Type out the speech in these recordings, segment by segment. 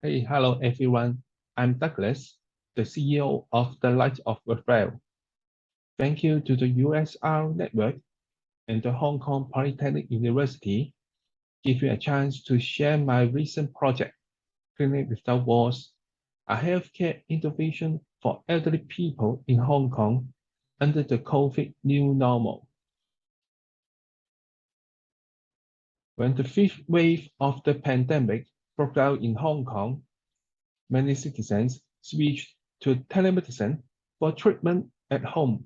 Hey, hello everyone. I'm Douglas, the CEO of the Light of Raphael. Thank you to the USRN network and the Hong Kong Polytechnic University give me a chance to share my recent project, Clinic Without Walls, a healthcare intervention for elderly people in Hong Kong under the COVID new normal. When the fifth wave of the pandemic broke out in Hong Kong, many citizens switched to telemedicine for treatment at home.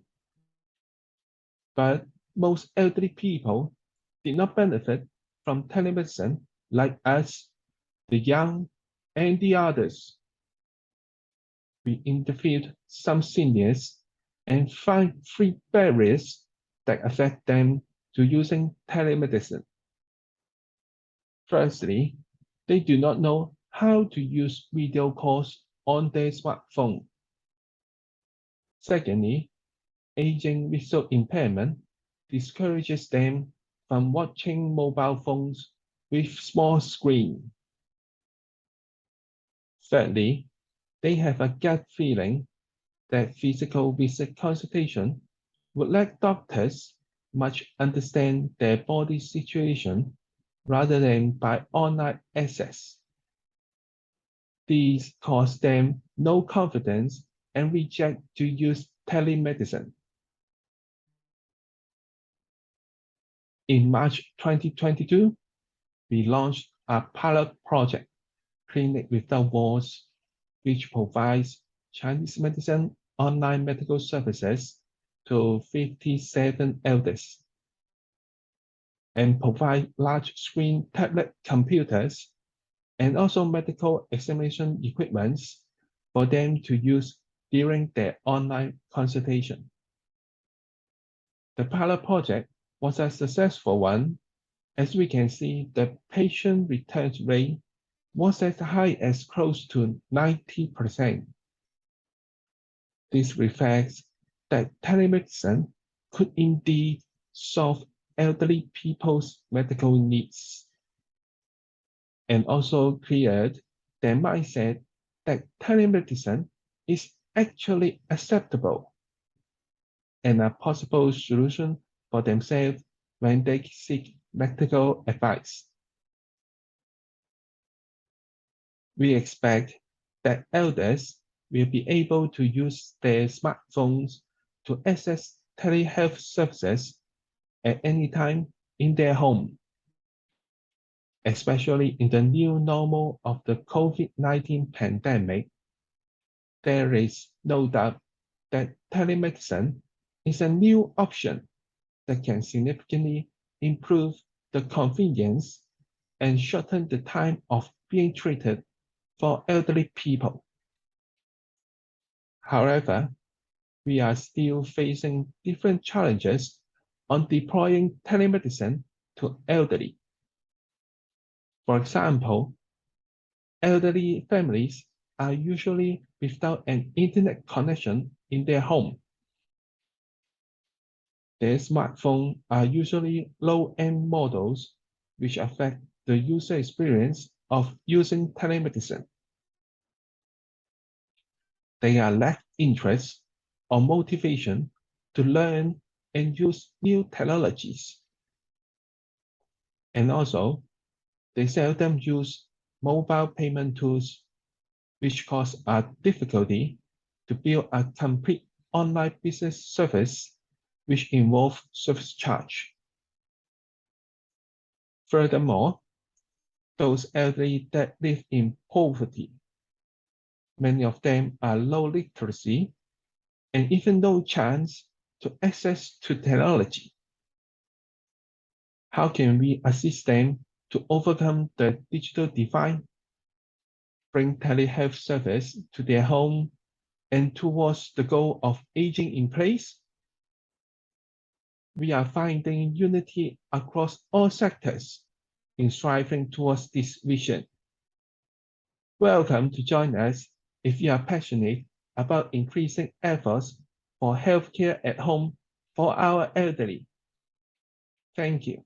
But most elderly people did not benefit from telemedicine like us, the young, and the others. We interviewed some seniors and found three barriers that affect them to using telemedicine. Firstly, they do not know how to use video calls on their smartphone. Secondly, aging visual impairment discourages them from watching mobile phones with small screen. Thirdly, they have a gut feeling that physical visit consultation would let doctors much understand their body situation rather than by online access. These cause them no confidence and reject to use telemedicine. In March 2022, we launched a pilot project, Clinic Without Walls, which provides Chinese medicine online medical services to 57 elders and provide large screen tablet computers and also medical examination equipment for them to use during their online consultation. The pilot project was a successful one. As we can see, the patient return rate was as high as close to 90%. This reflects that telemedicine could indeed solve elderly people's medical needs and also cleared their mindset that telemedicine is actually acceptable and a possible solution for themselves when they seek medical advice. We expect that elders will be able to use their smartphones to access telehealth services at any time in their home, especially in the new normal of the COVID-19 pandemic. There is no doubt that telemedicine is a new option that can significantly improve the convenience and shorten the time of being treated for elderly people. However, we are still facing different challenges on deploying telemedicine to elderly. For example, elderly families are usually without an internet connection in their home. Their smartphones are usually low-end models, which affect the user experience of using telemedicine. They are lack interest or motivation to learn and use new technologies. And also, they seldom use mobile payment tools, which cause a difficulty to build a complete online business service which involve service charge. Furthermore, those elderly that live in poverty, many of them are low literacy and even no chance to access to technology. How can we assist them to overcome the digital divide, bring telehealth service to their home, and towards the goal of aging in place? We are finding unity across all sectors in striving towards this vision. Welcome to join us if you are passionate about increasing efforts for healthcare at home for our elderly. Thank you.